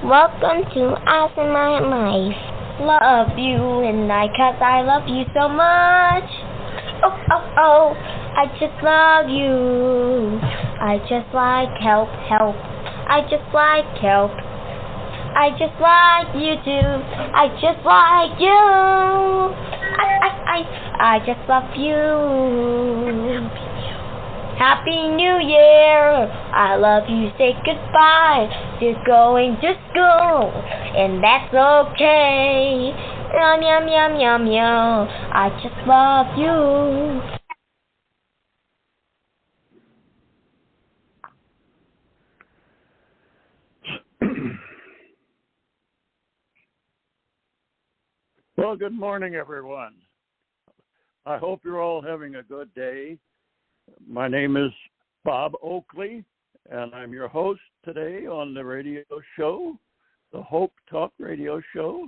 Welcome to Us in My Life. Love you and I love you so much. Oh, oh, oh, I just love you. I just like help. I just like help. I just like you too. I just like you. I just love you. Happy New Year! I love you, say goodbye. You're going to school, and that's okay. Yum, yum, yum, yum, yum. I just love you. Well, good morning, everyone. I hope you're all having a good day. My name is Bob Oakley, and I'm your host today on the radio show, the Hope Talk radio show,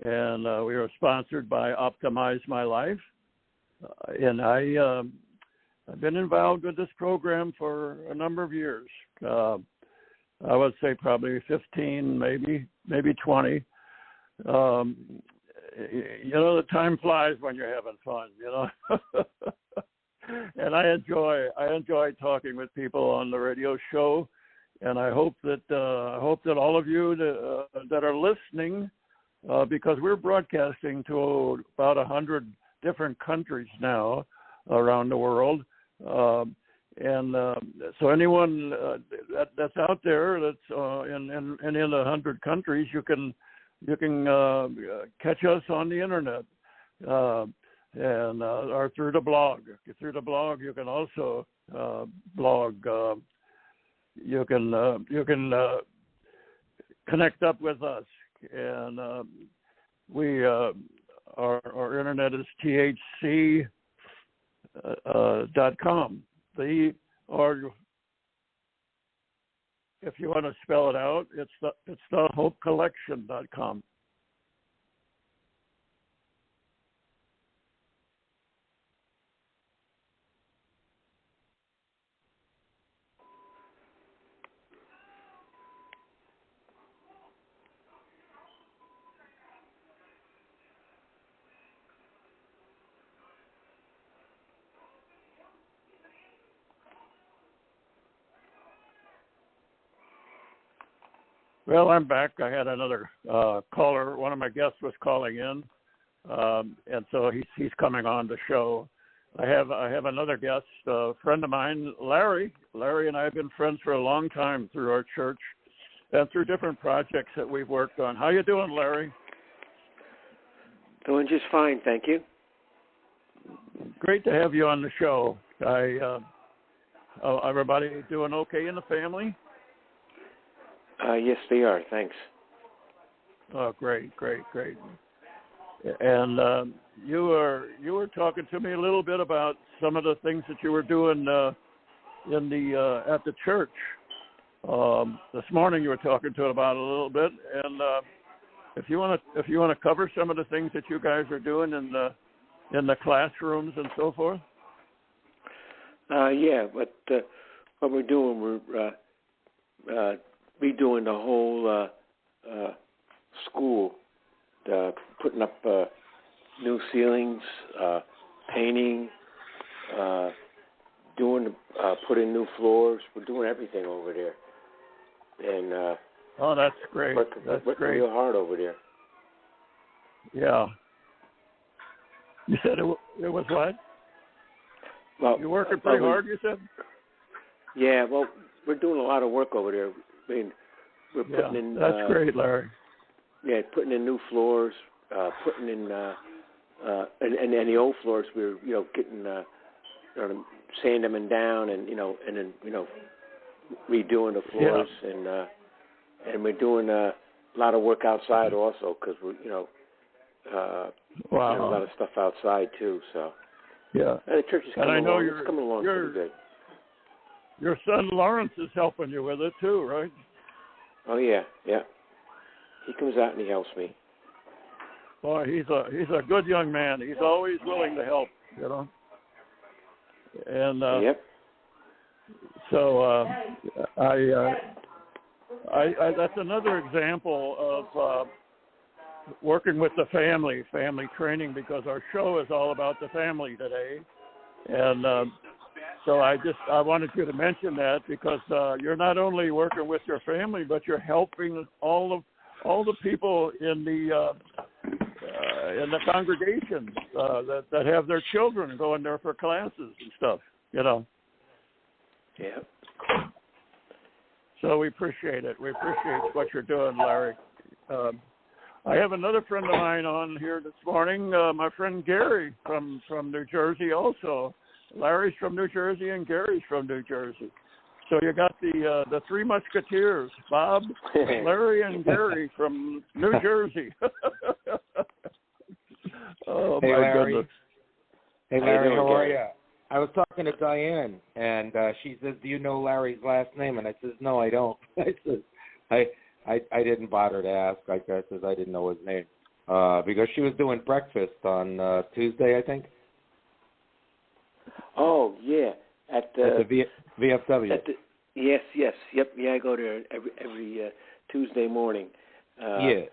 and we are sponsored by Optimize My Life. And I've been involved with this program for a number of years. I would say probably 15, maybe 20. The time flies when you're having fun, And I enjoy talking with people on the radio show, and I hope that all of you that are listening, because we're broadcasting to about 100 different countries now around the world, and so anyone that's out there that's in the 100 countries, you can catch us on the internet. Or through the blog. Through the blog, you can also blog. You can connect up with us, and our internet is thc.com. Or if you want to spell it out, it's the hopecollection.com. Well, I'm back. I had another caller. One of my guests was calling in, and so he's coming on the show. I have another guest, a friend of mine, Larry. Larry and I have been friends for a long time through our church and through different projects that we've worked on. How you doing, Larry? Doing just fine, thank you. Great to have you on the show. Everybody doing okay in the family? Yes, they are. Thanks. Oh, great. And you were talking to me a little bit about some of the things that you were doing at the church. This morning you were talking to about a little bit, and if you want to cover some of the things that you guys are doing in the classrooms and so forth. Yeah, but what we're doing, we're redoing the whole school, putting up new ceilings, painting, putting new floors. We're doing everything over there, and oh, that's great. Working real hard over there. Yeah. You said it was what? Well, you're working pretty hard, you said? Yeah. Well, we're doing a lot of work over there. I mean, we're putting in. That's great, Larry. Yeah, putting in new floors, putting in, and the old floors we're getting, sanding them down, and then redoing the floors, and we're doing a lot of work outside also because we're wow. doing a lot of stuff outside too. So yeah, and the church is coming along. It's coming along pretty good. Your son Lawrence is helping you with it too, right? Oh yeah. He comes out and he helps me. Boy, he's a good young man. He's always willing to help, And yep. So That's another example of working with the family training, because our show is all about the family today. And so I wanted you to mention that, because you're not only working with your family, but you're helping all the people in the congregations that have their children going there for classes and stuff, you know. Yeah. So we appreciate it. We appreciate what you're doing, Larry. I have another friend of mine on here this morning, my friend Gary from New Jersey also. Larry's from New Jersey and Gary's from New Jersey. So you got the three musketeers, Bob, Larry, and Gary from New Jersey. Oh, hey, my Larry. goodness. Hey, Larry, how are you? I was talking to Diane, and she says, "Do you know Larry's last name?" And I says, "No, I don't." I says, I didn't bother to ask. I says I didn't know his name because she was doing breakfast on Tuesday, I think. Oh yeah, at the VFW. Yes, yep. Yeah, I go there every Tuesday morning. Yeah.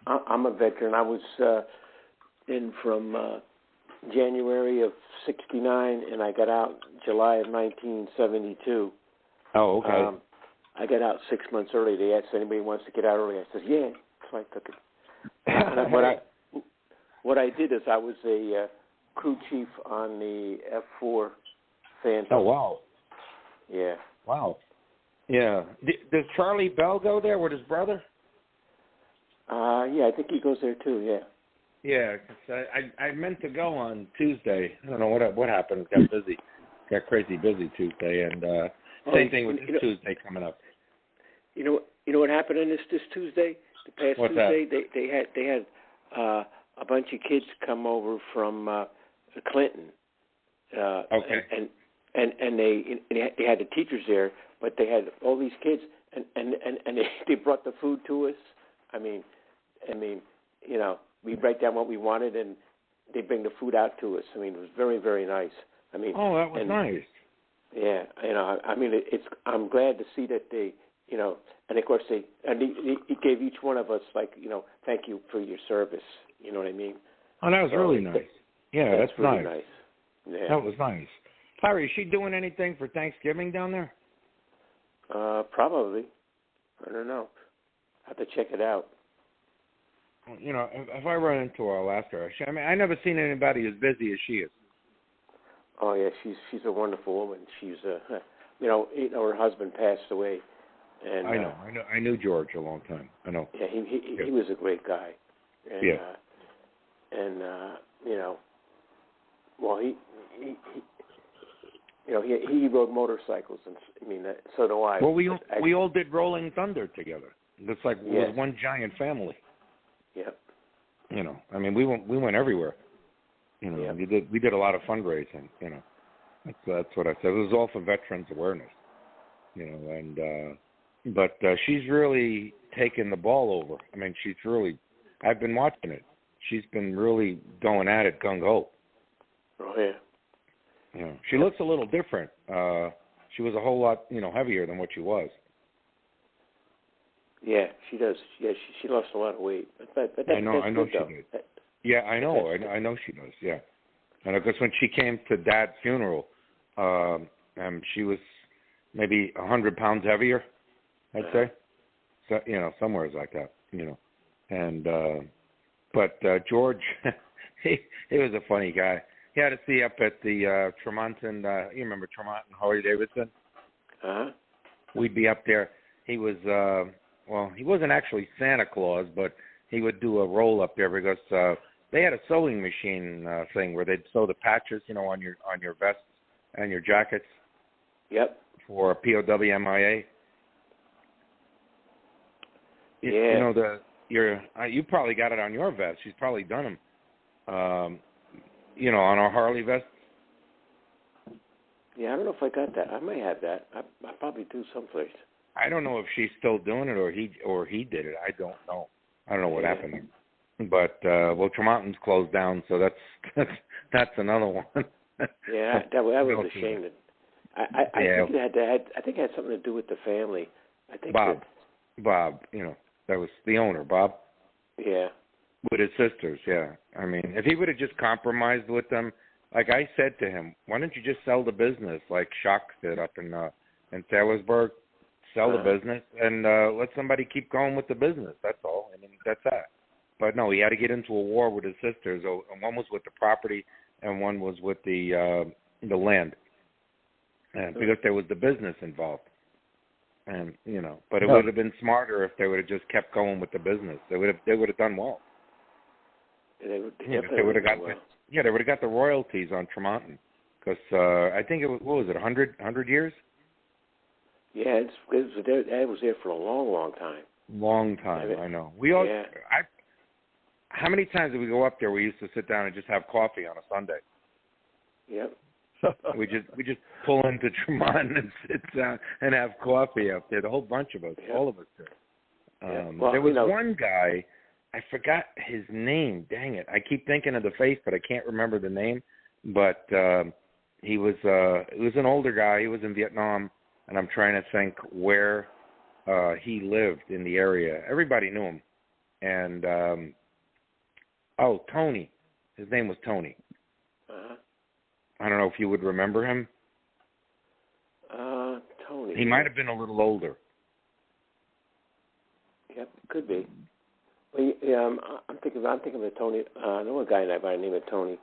I'm a veteran. I was in from January of '69, and I got out July of 1972. Oh, okay. I got out 6 months early. They asked if anybody wants to get out early. I said, yeah. So I took it. What I did is I was a crew chief on the F-4 Phantom. Oh, wow. Yeah. Wow. Yeah. Does Charlie Bell go there with his brother? Yeah, I think he goes there too, yeah. Yeah, 'cause I meant to go on Tuesday. I don't know what happened. Got busy. Got crazy busy Tuesday, and same thing with this Tuesday coming up. You know what happened on this Tuesday? The past What's Tuesday, that? they had a bunch of kids come over from Clinton. Okay. And they had the teachers there, but they had all these kids, and they brought the food to us. I mean, you know, we write down what we wanted, and they bring the food out to us. I mean, it was very, very nice. I mean, oh, that was nice. Yeah, you know, I mean, I'm glad to see that they, you know, and of course he gave each one of us, like, you know, thank you for your service. You know what I mean? Oh, that was really nice. Yeah, that's really nice. Yeah. That was nice. Larry, is she doing anything for Thanksgiving down there? Probably. I don't know. I have to check it out. You know, if I run into her, I'll ask her. I mean, I never seen anybody as busy as she is. Oh yeah, she's a wonderful woman. She's you know, her husband passed away, and I knew George a long time. I know. Yeah, he was a great guy. And, yeah. And you know, well he you know he rode motorcycles, and I mean so do I. Well, we all did Rolling Thunder together. It's like we was one giant family. Yep. You know, I mean, we went everywhere. You know, we did a lot of fundraising. You know, that's what I said. It was all for veterans awareness. You know, and but she's really taken the ball over. I mean, she's really. I've been watching it. She's been really going at it gung ho. Oh yeah. You know, she looks a little different. She was a whole lot, you know, heavier than what she was. Yeah, she does. Yeah, she lost a lot of weight. But I know good, she though. did. Yeah, I know. I know she does. Yeah, and because when she came to Dad's funeral, she was maybe 100 pounds heavier, I'd say. So you know, somewhere like that. You know, and but George, he was a funny guy. He had to see up at the Tremonton. You remember Tremonton, Harley Davidson? Uh-huh. We'd be up there. He was. Well, he wasn't actually Santa Claus, but he would do a roll up there because they had a sewing machine thing where they'd sew the patches, you know, on your vests and your jackets. Yep. For POWMIA. Yeah. You know you probably got it on your vest. She's probably done them. You know, on our Harley vests. Yeah, I don't know if I got that. I may have that. I probably do someplace. I don't know if she's still doing it or he did it. I don't know. I don't know what happened. But well, Tremonton's closed down, so that's another one. Yeah, that was a shame. I think it had something to do with the family. I think Bob. Bob, that was the owner, Bob. Yeah. With his sisters, yeah. I mean, if he would have just compromised with them, like I said to him, why don't you just sell the business like Shocks did up in Taylorsburg? Sell the business and let somebody keep going with the business. That's all. I mean, that's that. But no, he had to get into a war with his sisters. And one was with the property, and one was with the land, and because there was the business involved. And but it would have been smarter if they would have just kept going with the business. They would have done well. They would have got they would have got the royalties on Tremonton, because I think it was, what was it, 100 years? Yeah, it was there for a long, long time. Long time, I know. We all. Yeah. How many times did we go up there? We used to sit down and just have coffee on a Sunday. Yep. we just pull into Tremonton and sit down and have coffee up there. The whole bunch of us, all of us did. Well, there was one guy, I forgot his name. Dang it! I keep thinking of the face, but I can't remember the name. But he was an older guy. He was in Vietnam, and I'm trying to think where he lived in the area. Everybody knew him, and Tony. His name was Tony. I don't know if you would remember him. Tony. He might have been a little older. Yep, could be. Well, yeah, I'm thinking of Tony. I know a guy by the name of Tony.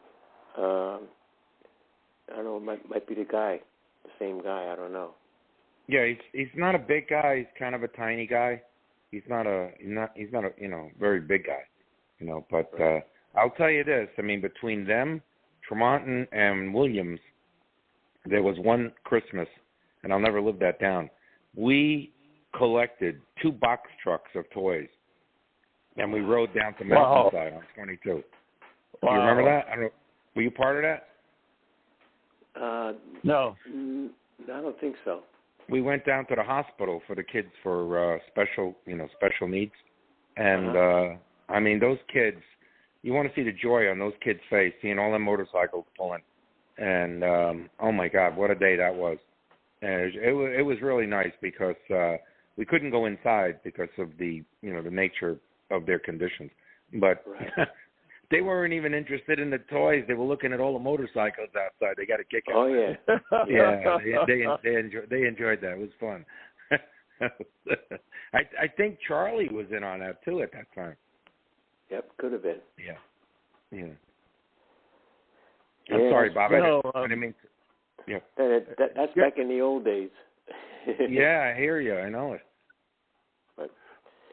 I don't know. It might be the guy, the same guy. I don't know. Yeah, he's not a big guy. He's kind of a tiny guy. He's not a very big guy. But I'll tell you this. I mean, between them, Tremonton and Williams, there was one Christmas, and I'll never live that down. We collected 2 box trucks of toys, and we rode down to Mountainside on 22. Wow. Do you remember that? I don't know. Were you part of that? No. I don't think so. We went down to the hospital for the kids for special needs, and I mean, those kids. You want to see the joy on those kids' face, seeing all them motorcycles pulling, and oh my God, what a day that was! And it was really nice because we couldn't go inside because of the the nature of their conditions, but they weren't even interested in the toys. They were looking at all the motorcycles outside. They got a kick out. Oh yeah, yeah. They enjoyed that. It was fun. I think Charlie was in on that too at that time. Yep, could have been. Yeah. I'm sorry, Bob. I didn't mean to. Yeah. That's back in the old days. Yeah, I hear you. I know it. But,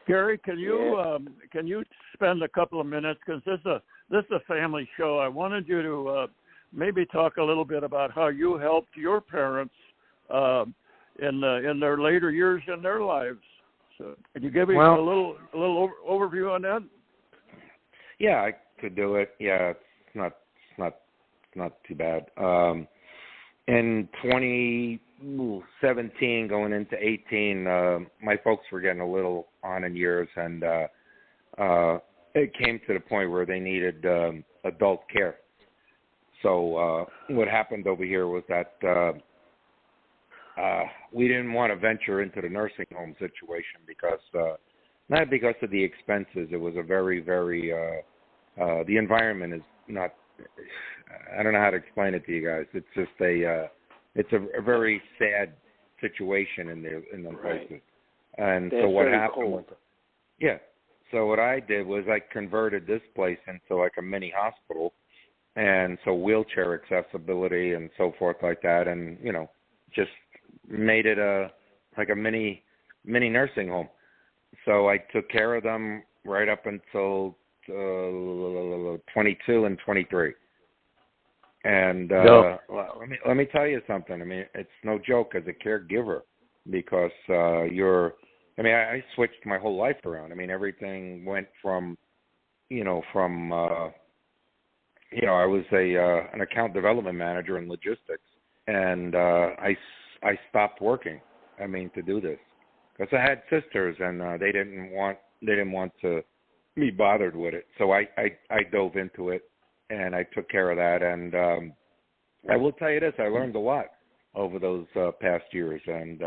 Gary, can you spend a couple of minutes, because this is a family show. I wanted you to maybe talk a little bit about how you helped your parents in their later years in their lives. So, can you give me a little overview on that? Yeah, I could do it. Yeah, it's not too bad. In 2017, going into 18, my folks were getting a little on in years, and it came to the point where they needed adult care. So what happened over here was that we didn't want to venture into the nursing home situation because not because of the expenses. It was a very, very the environment is not. I don't know how to explain it to you guys. It's just it's a very sad situation in the places. And so what happened was, so what I did was I converted this place into like a mini hospital, and so wheelchair accessibility and so forth like that, and just made it like a mini nursing home. So I took care of them right up until 22 and 23. And let me tell you something. I mean, it's no joke as a caregiver, because I switched my whole life around. I mean, everything went from I was an account development manager in logistics, and I stopped working. I mean, to do this, because I had sisters, and they didn't want to be bothered with it. So I dove into it, and I took care of that. And I will tell you this: I learned a lot over those past years. And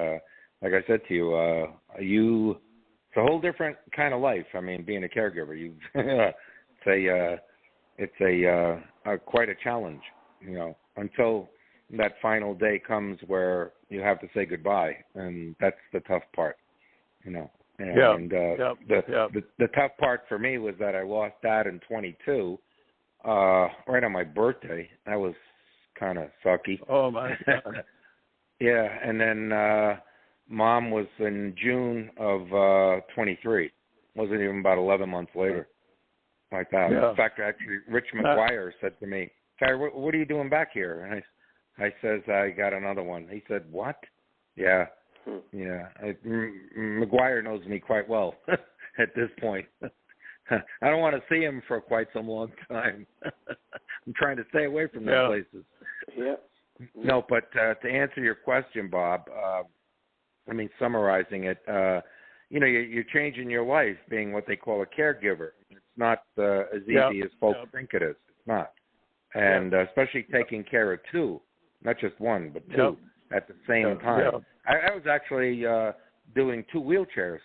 like I said to you, you a whole different kind of life. I mean, being a caregiver, it's quite a challenge, until that final day comes where you have to say goodbye, and that's the tough part, And the tough part for me was that I lost Dad in 22, right on my birthday. That was kind of sucky. Oh my God. Yeah, and then Mom was in June of 23. Wasn't even about 11 months later, like that. Yeah. In fact, actually, Rich McGuire said to me, "Terry, what are you doing back here?" And I says, "I got another one." He said, "What?" Yeah, yeah. McGuire knows me quite well at this point. I don't want to see him for quite some long time. I'm trying to stay away from those places. Yeah. No, but to answer your question, Bob, summarizing it, you're changing your life being what they call a caregiver. It's not as easy as folks think it is. It's not. And especially taking care of two, not just one, but two at the same time. Yeah. I was actually doing 2 wheelchairs,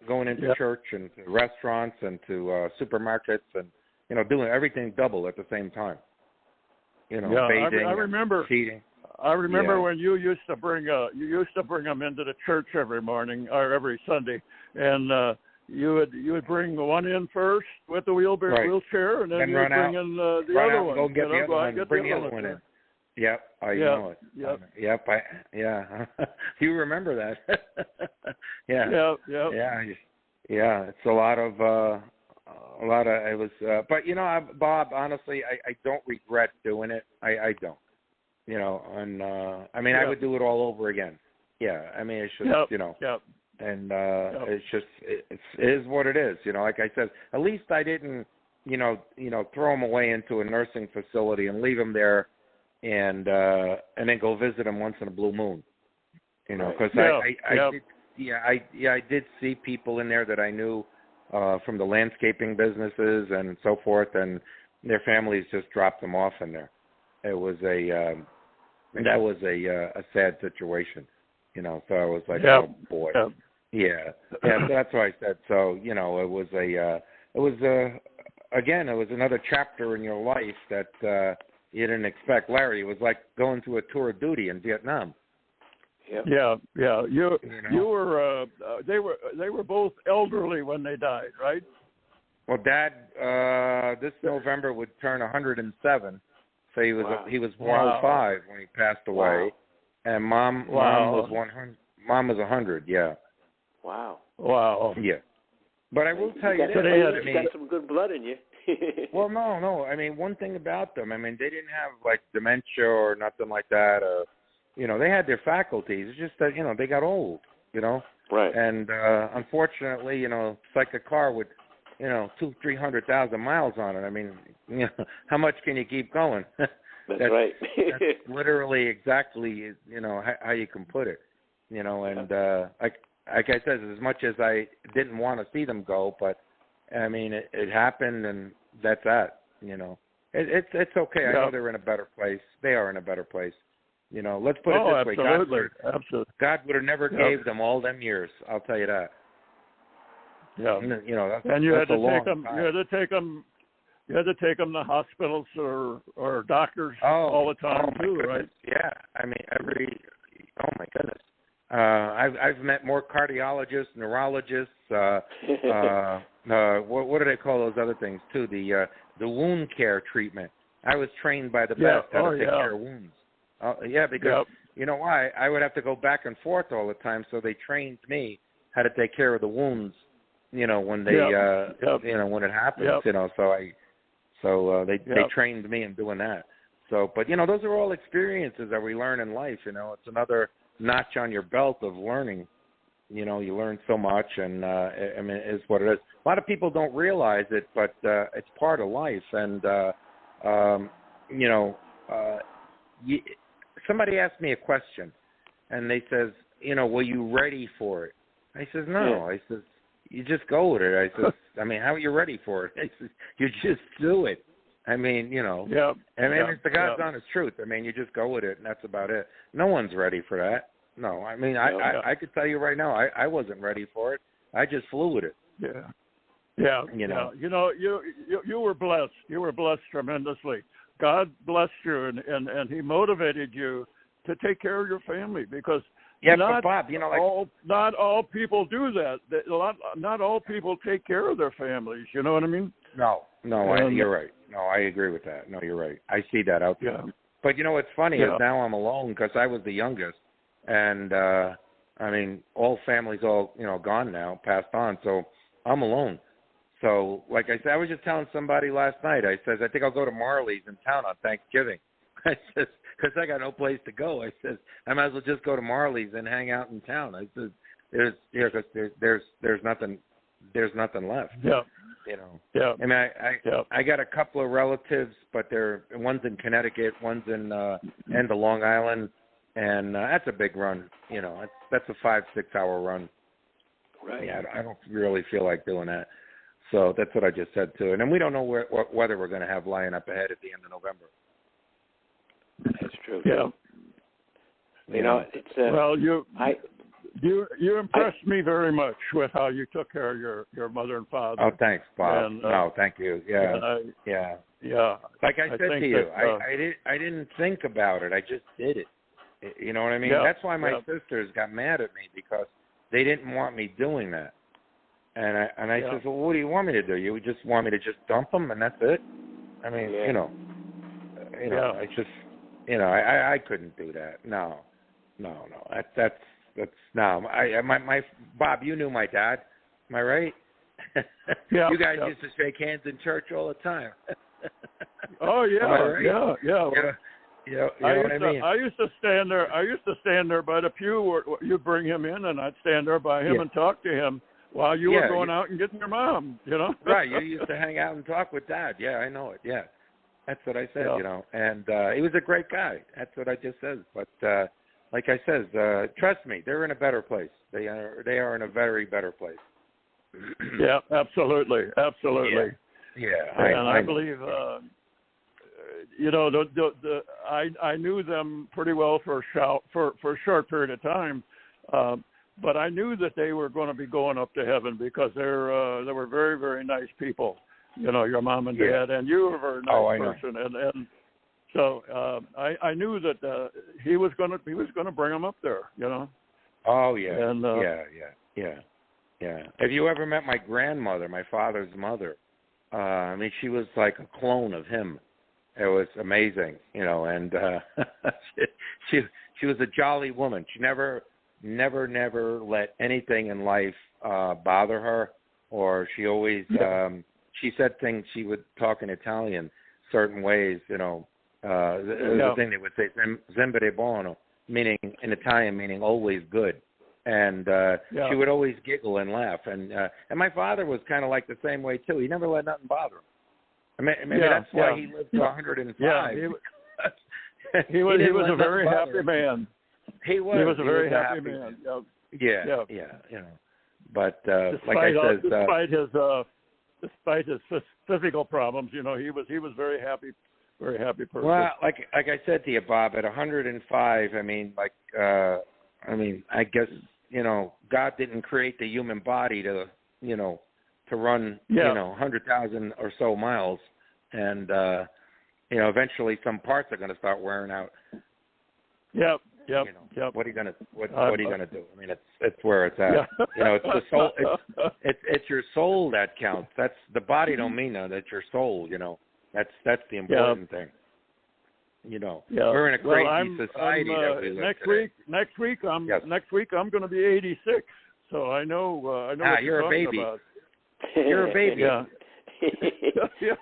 going into church and to restaurants and to supermarkets and, doing everything double at the same time. Bathing, I remember. Feeding. I remember when you used to bring them into the church every morning or every Sunday, and you would bring the one in first with the wheelchair, and then you would bring in the other one. Go get the other one. Bring the other one in. Yep, I know it. Yep. You remember that? Yeah. Yep. Yeah. It's a lot of. It was, but Bob, honestly, I don't regret doing it. I don't. And I would do it all over again. Yeah, it's just, and it's just, it is what it is. Like I said, at least I didn't, throw him away into a nursing facility and leave him there, and then go visit him once in a blue moon. Because I did see people in there that I knew from the landscaping businesses and so forth, and their families just dropped them off in there. It was a sad situation, So I was like, oh boy, yeah. So that's why I said so. It was another chapter in your life that you didn't expect. Larry, it was like going to a tour of duty in Vietnam. Yeah. You were. They were both elderly when they died, right? Well, Dad, this November would turn 107. So he was 105 when he passed away, and Mom was 100. Mom was 100. Yeah. Wow. Yeah. But I will tell you this. You got some good blood in you. Well, no. One thing about them, they didn't have like dementia or nothing like that. They had their faculties. It's just that they got old. Right. And unfortunately, it's like a car with 200,000-300,000 miles on it. How much can you keep going? That's right. That's literally exactly how you can put it. And like I said, as much as I didn't want to see them go, but it happened, and that's that. It's okay. I know they're in a better place. They are in a better place. Let's put it this way. Absolutely. God would have never gave them all them years. I'll tell you that. Yeah. And you had to take them. You had to take them. You had to take them to hospitals or doctors all the time too, right? Yeah. Oh my goodness. I've met more cardiologists, neurologists. What do they call those other things too? The wound care treatment. I was trained by the best how to take care of wounds. Because you know why? I would have to go back and forth all the time, so they trained me how to take care of the wounds. When they when it happens. So they trained me in doing that. So, but those are all experiences that we learn in life. It's another notch on your belt of learning. You learn so much, and it's what it is. A lot of people don't realize it, but it's part of life. And somebody asked me a question, and they says, were you ready for it? I says, no. I says, you just go with it. I says, how are you ready for it? I says, you just do it. It's the God's honest truth. You just go with it, and that's about it. No one's ready for that. No, I could tell you right now, I wasn't ready for it. I just flew with it. Yeah. Yeah. You know. You were blessed. You were blessed tremendously. God blessed you, and He motivated you to take care of your family, because but Bob, not all people do that. Not all people take care of their families. You know what I mean? No, you're right. No, I agree with that. No, you're right. I see that out there. Yeah. But what's funny is now I'm alone because I was the youngest, and all families gone now, passed on, so I'm alone. So, like I said, I was just telling somebody last night. I says I think I'll go to Marley's in town on Thanksgiving. I says because I got no place to go. I says I might as well just go to Marley's and hang out in town. I says there's nothing left. Yeah. Yeah. I mean, I got a couple of relatives, but one's in Connecticut, one's in end of Long Island, and that's a big run. That's a 5-6 hour run. Right. Yeah, I don't really feel like doing that. So that's what I just said too. And then we don't know what weather we're going to have lying up ahead at the end of November. That's true. Yeah. It's well, you impressed me very much with how you took care of your mother and father. Oh, thanks, Bob. And, no, thank you. Yeah. Yeah. Like I said to you, that, I didn't think about it. I just did it. You know what I mean? Yeah, that's why my sisters got mad at me, because they didn't want me doing that. And I said, well, what do you want me to do? You just want me to just dump them and that's it? I mean, I just, I couldn't do that. No. That's no. My Bob, you knew my dad. Am I right? Yeah. You guys used to shake hands in church all the time. Oh yeah, right? yeah. You know what I mean? I used to stand there by the pew where you'd bring him in, and I'd stand there by him and talk to him while you were going out and getting your mom. Right. You used to hang out and talk with Dad. Yeah, I know it. Yeah, that's what I said. And he was a great guy. That's what I just said. But like I says, trust me, they're in a better place. They are in a very better place. Yeah, absolutely. Yeah, I believe. I knew them pretty well for a short period of time, but I knew that they were going to be going up to heaven, because they were very, very nice people. Your mom and dad, and you were a very nice person, and so I knew that he was going to bring them up there. Oh yeah, and, yeah. Have you ever met my grandmother, my father's mother? She was like a clone of him. It was amazing, and she was a jolly woman. She never let anything in life bother her, or she always she said things, she would talk in Italian certain ways, the thing they would say, sempre buono, meaning in Italian, meaning always good. And she would always giggle and laugh, and my father was kind of like the same way too. He never let nothing bother him. Maybe that's why he lived to 105. Yeah, he was a very happy man. He was a very happy man. Yeah. But like I said, despite his physical problems, he was very happy person. Well, like I said to you, Bob, at 105, I guess God didn't create the human body to run 100,000 or so miles, and eventually some parts are going to start wearing out. Yep. What are you gonna do? It's where it's at. It's the soul. It's your soul that counts. That's the body. Don't mean that. It's your soul. That's the important thing. We're in a crazy society that we live today. Next week I'm going to be 86. So I know. What you're a baby. About. You're a baby. Yeah.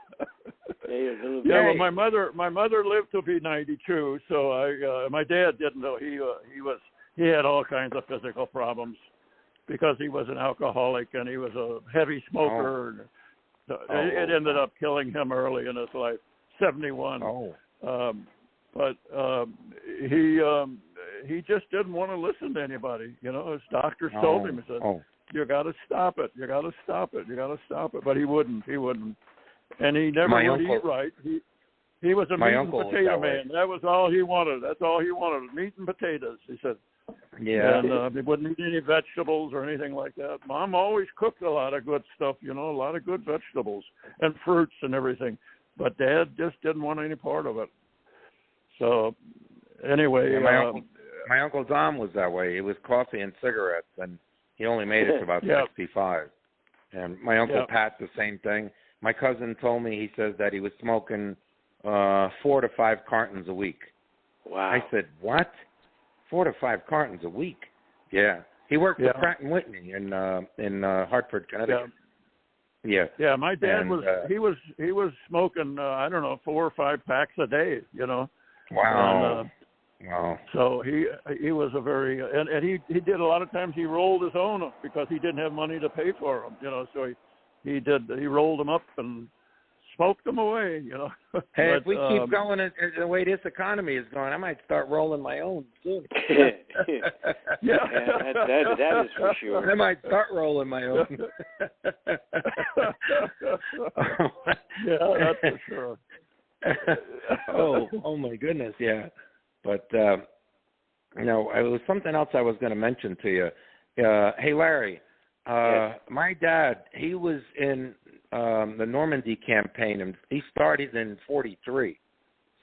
Well, my mother lived to be 92, so my dad didn't know. He had all kinds of physical problems because he was an alcoholic and he was a heavy smoker. It ended up killing him early in his life, 71. But he just didn't want to listen to anybody. His doctors told him, he said, "You got to stop it. You got to stop it. You got to stop it." But he wouldn't. And he never would eat right. He was a meat and potato man. That was all he wanted. That's all he wanted, meat and potatoes. He said, Yeah. And they wouldn't eat any vegetables or anything like that. Mom always cooked a lot of good stuff, a lot of good vegetables and fruits and everything. But Dad just didn't want any part of it. So anyway, my Uncle Don was that way. It was coffee and cigarettes, and he only made it to about 65. And my Uncle Pat, the same thing. My cousin told me, he says that he was smoking 4 to 5 cartons a week. Wow. I said, what? 4 to 5 cartons a week? Yeah. He worked for Pratt & Whitney in Hartford, Connecticut. Yeah. Yeah, my dad he was smoking 4 or 5 packs a day, Wow. And, wow. So he was a very and he did a lot of times he rolled his own because he didn't have money to pay for them, so he rolled them up and smoked them away, Hey, but, if we keep going the way this economy is going, I might start rolling my own soon. Yeah, that is for sure. I might start rolling my own. Yeah, that's for sure. oh my goodness, yeah. But it was something else I was going to mention to you. Hey, Larry, my dad, he was in the Normandy campaign, and he started in 43.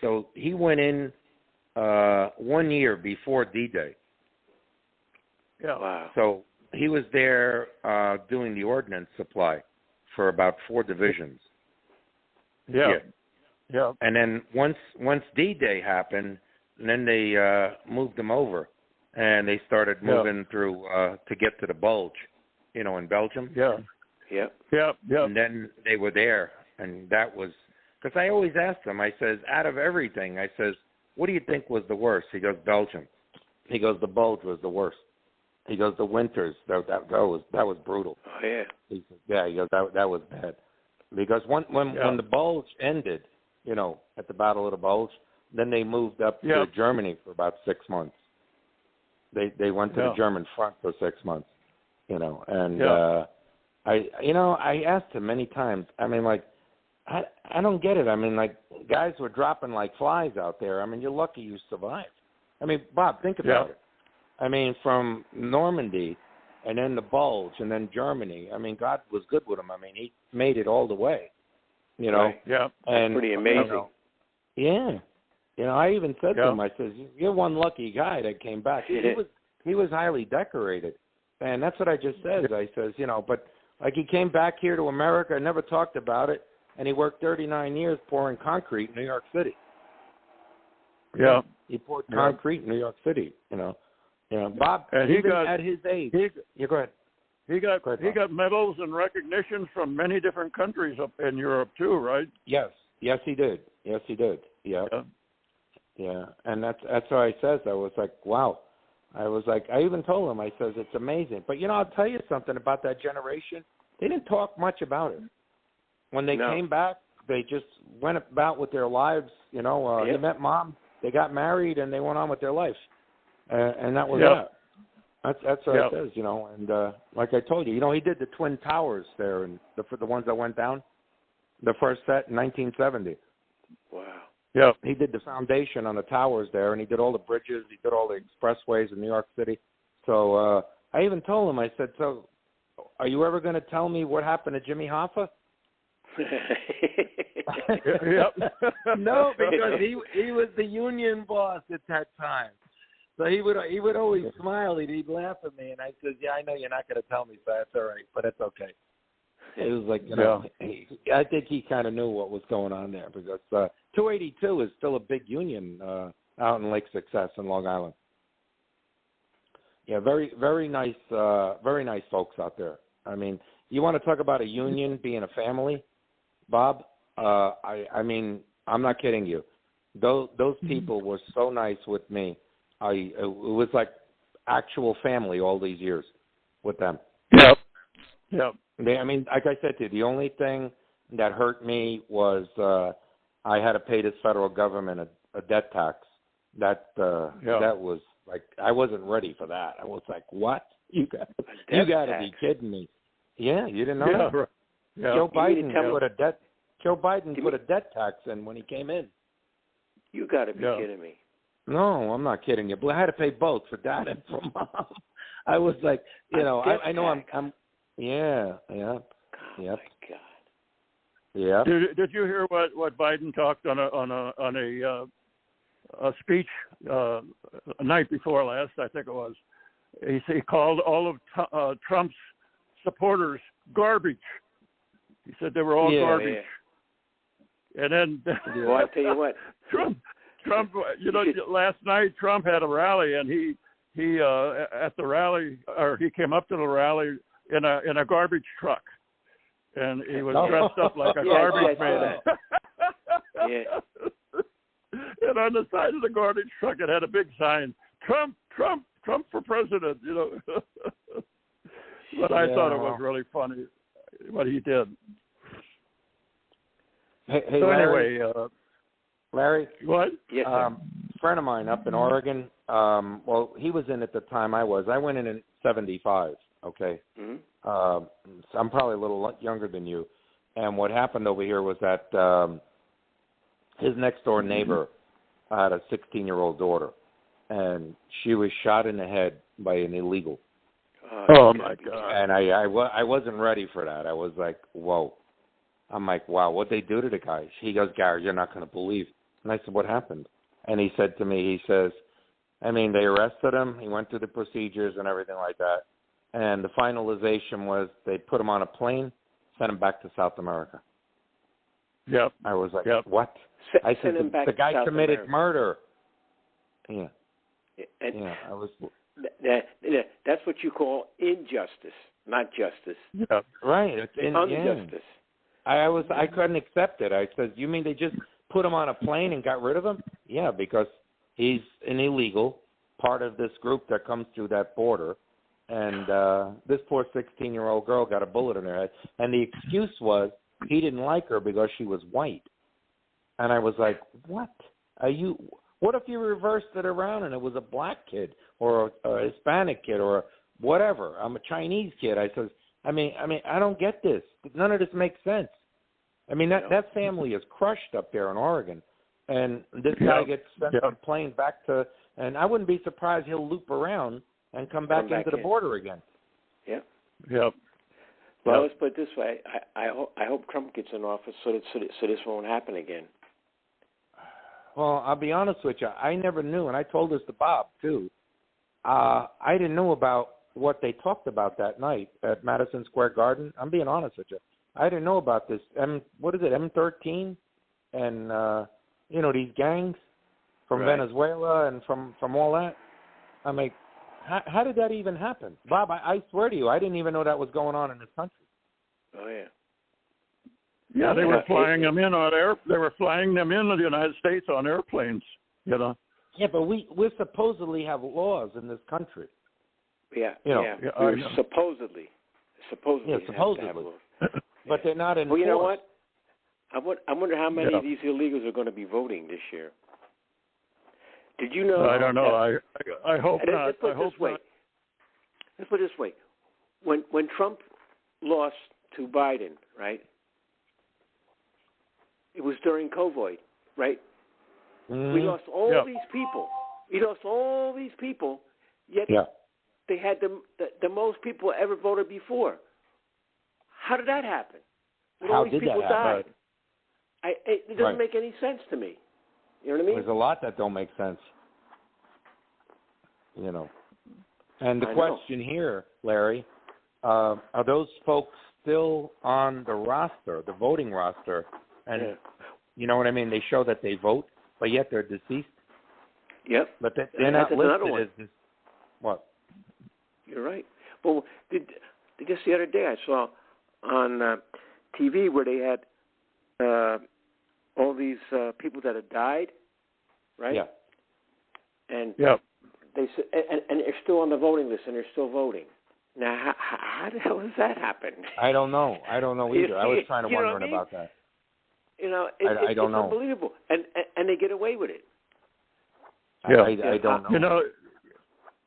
So he went in 1 year before D-Day. Yeah. Wow. So he was there doing the ordnance supply for about 4 divisions. Yeah. And then once D-Day happened, then they moved him over, and they started moving through to get to the Bulge, in Belgium. Yeah. And then they were there, and that was because I always asked him. I says, out of everything, I says, what do you think was the worst? He goes, Belgium. He goes, the Bulge was the worst. He goes, the winters that was brutal. Oh yeah. He said, he goes, that was bad. Because when the Bulge ended, at the Battle of the Bulge, then they moved up to Germany for about 6 months. They went to the German front for 6 months, and I asked him many times. I mean, like, I don't get it. I mean, like, guys were dropping like flies out there. I mean, you're lucky you survived. I mean, Bob, think about it. I mean, from Normandy and then the Bulge and then Germany. I mean, God was good with him. I mean, he made it all the way, Right. Yeah. And pretty amazing. I even said to him, I says, you're one lucky guy that came back. He was highly decorated. And that's what I just said. I says, but like he came back here to America, never talked about it, and he worked 39 years pouring concrete in New York City. Yeah. He poured concrete in New York City, Bob, and even at his age. Go ahead. He got medals and recognitions from many different countries up in Europe too, right? Yes, he did. Yeah. And that's why I says I was like, wow. I was like, I even told him, I says, it's amazing. But I'll tell you something about that generation. They didn't talk much about it. When they came back, they just went about with their lives. He met Mom, they got married, and they went on with their life. And that was that. That's what it says, And like I told you, he did the Twin Towers there, and the ones that went down, the first set in 1970. Wow. Yeah. He did the foundation on the towers there, and he did all the bridges. He did all the expressways in New York City. So I even told him, I said, so are you ever going to tell me what happened to Jimmy Hoffa? No, because he was the union boss at that time. So he would always smile. He'd laugh at me, and I said, I know you're not going to tell me, so that's all right, but that's okay. It was like, I think he kind of knew what was going on there because 282 is still a big union out in Lake Success in Long Island. Yeah, very, very nice folks out there. I mean, you want to talk about a union being a family, Bob? I mean, I'm not kidding you. Those people were so nice with me. It was like actual family all these years with them. Yep. I mean, like I said to you, the only thing that hurt me was I had to pay this federal government a debt tax. That was like, I wasn't ready for that. I was like, what? You got to be kidding me. Yeah, you didn't know that? Yeah. Joe Biden put a debt tax in when he came in. You got to be kidding me. No, I'm not kidding you. But I had to pay both for Dad and for Mom. I was like, I know I'm. Yeah. Oh my God. Yeah. Did you hear what Biden talked on a speech a night before last? I think it was. He called all of Trump's supporters garbage. He said they were all garbage. Yeah. And then, well, I tell you what, Trump. Last night Trump had a rally, and he at the rally, or he came up to the rally in a garbage truck, and he was dressed up like a garbage man. Yeah. And on the side of the garbage truck, it had a big sign: Trump for president. But I thought it was really funny what he did. Hey, so Larry, anyway, Larry. What? Yes, a friend of mine up in Oregon. Well, he was in at the time I was. I went in '75. Okay. Mm-hmm. So I'm probably a little younger than you. And what happened over here was that his next door neighbor had a 16-year-old daughter, and she was shot in the head by an illegal. Oh my God! And I wasn't ready for that. I was like, whoa. I'm like, wow, what'd they do to the guy? He goes, Gary, you're not going to believe. And I said, what happened? And he said to me, he says, they arrested him. He went through the procedures and everything like that. And the finalization was they put him on a plane, sent him back to South America. Yep. I was like, yep. what? I said, the guy committed murder. Yeah. And I was. That's what you call injustice, not justice. Yeah. Right. It's injustice. I couldn't accept it. I said, you mean they just put him on a plane and got rid of him? Yeah, because he's an illegal part of this group that comes through that border. And this poor 16-year-old girl got a bullet in her head. And the excuse was he didn't like her because she was white. And I was like, what? What if you reversed it around and it was a black kid or a Hispanic kid or whatever? I'm a Chinese kid. I said, I don't get this. None of this makes sense. That family is crushed up there in Oregon. And this guy gets sent on a plane back to, and I wouldn't be surprised he'll loop around and come back into the border again. Yep. Yep. Well, let's put it this way. I hope Trump gets in office so this won't happen again. Well, I'll be honest with you. I never knew, and I told this to Bob, too. I didn't know about what they talked about that night at Madison Square Garden. I'm being honest with you. I didn't know about this. M13? And, these gangs from Venezuela and from all that. I'm like, how did that even happen? Bob, I swear to you, I didn't even know that was going on in this country. Oh, yeah. Yeah, they were flying them in They were flying them into the United States on airplanes. Yeah, but we supposedly have laws in this country. Yeah, supposedly. Yeah, supposedly. But they're not enforced. Well, you know what? I wonder how many of these illegals are going to be voting this year. Did you know? I don't know. I hope not. Let's put it this way. When Trump lost to Biden, right? It was during COVID, right? Mm-hmm. We lost all these people. We lost all these people, yet they had the most people ever voted before. How did that happen? When all these people died. It doesn't make any sense to me. You know what I mean? There's a lot that don't make sense. And the question here, Larry, are those folks still on the roster, the voting roster? And you know what I mean? They show that they vote, but yet they're deceased. Yep. But they're not listed as what? You're right. Well, just the other day I saw on TV where they had all these people that had died, right? Yeah. And they and they're still on the voting list and they're still voting. Now, how the hell does that happen? I don't know. I don't know either. I was trying to wondering about that. I don't know. It's unbelievable, and they get away with it. Yeah, I don't know.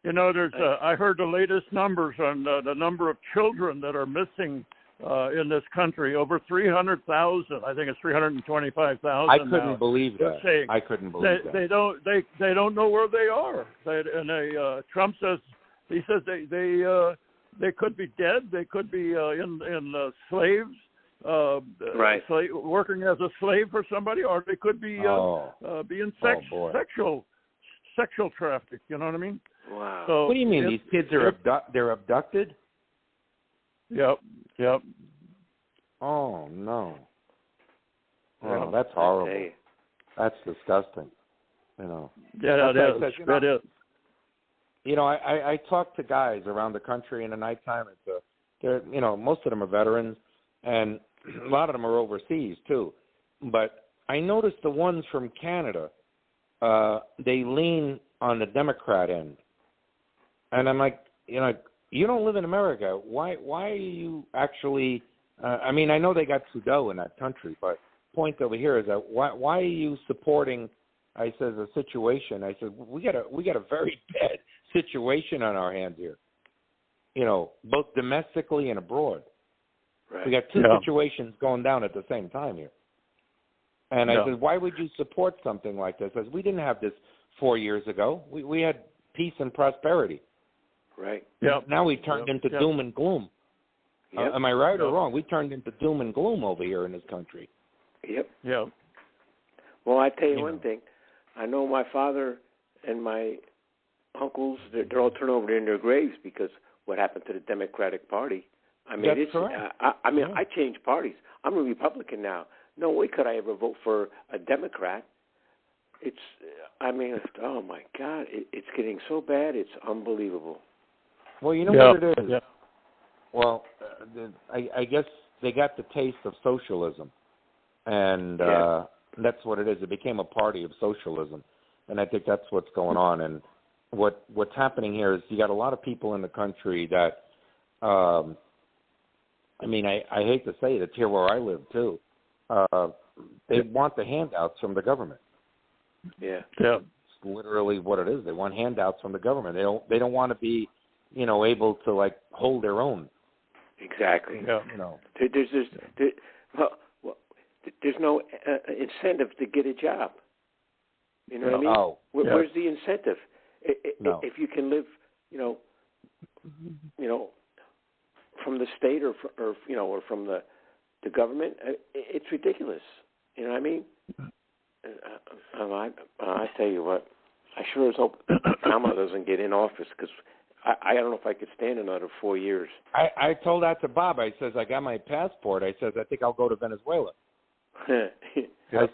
There's. I heard the latest numbers on the number of children that are missing in this country, over 300,000. I think it's 325,000. I couldn't believe that. Saying I couldn't believe that. They don't know where they are. Trump says they could be dead. They could be in slaves. Right. Working as a slave for somebody, or they could be being sexual trafficked. You know what I mean? Wow. So what do you mean? These kids are they're abducted? Yep. Oh no. Oh, Yeah. that's horrible. That's disgusting. Yeah, it is. I talk to guys around the country in the nighttime. They're most of them are veterans, and a lot of them are overseas too. But I noticed the ones from Canada, they lean on the Democrat end, and I'm like, you don't live in America. Why are you actually? I know they got Trudeau in that country, but point over here is that why are you supporting? I says a situation. I said we got a very bad situation on our hands here. Both domestically and abroad. Right. We got two situations going down at the same time here. And I said, why would you support something like this? I said, we didn't have this 4 years ago. We had peace and prosperity. Right. Yeah. Now we turned into doom and gloom. Yep. Am I right or wrong? We turned into doom and gloom over here in this country. Yep. Yeah. Well, I tell you one thing. I know my father and my uncles, they're all turned over in their graves because what happened to the Democratic Party. That's correct. I changed parties. I'm a Republican now. No way could I ever vote for a Democrat. Oh my God, it's getting so bad. It's unbelievable. Well, you know what it is? Yeah. Well, I guess they got the taste of socialism, and that's what it is. It became a party of socialism, and I think that's what's going on. And what's happening here is you got a lot of people in the country that, I hate to say it, it's here where I live too. They want the handouts from the government. Yeah. It's literally what it is. They want handouts from the government. They don't want to be, able to hold their own. Exactly. Yeah. There's no incentive to get a job. You know what I mean? Oh, Where's the incentive? No. If you can live, from the state or from the government, it's ridiculous. You know what I mean? I tell you what, I sure as hope Kamala doesn't get in office because I don't know if I could stand another 4 years. I told that to Bob. I says, I got my passport. I says, I think I'll go to Venezuela. I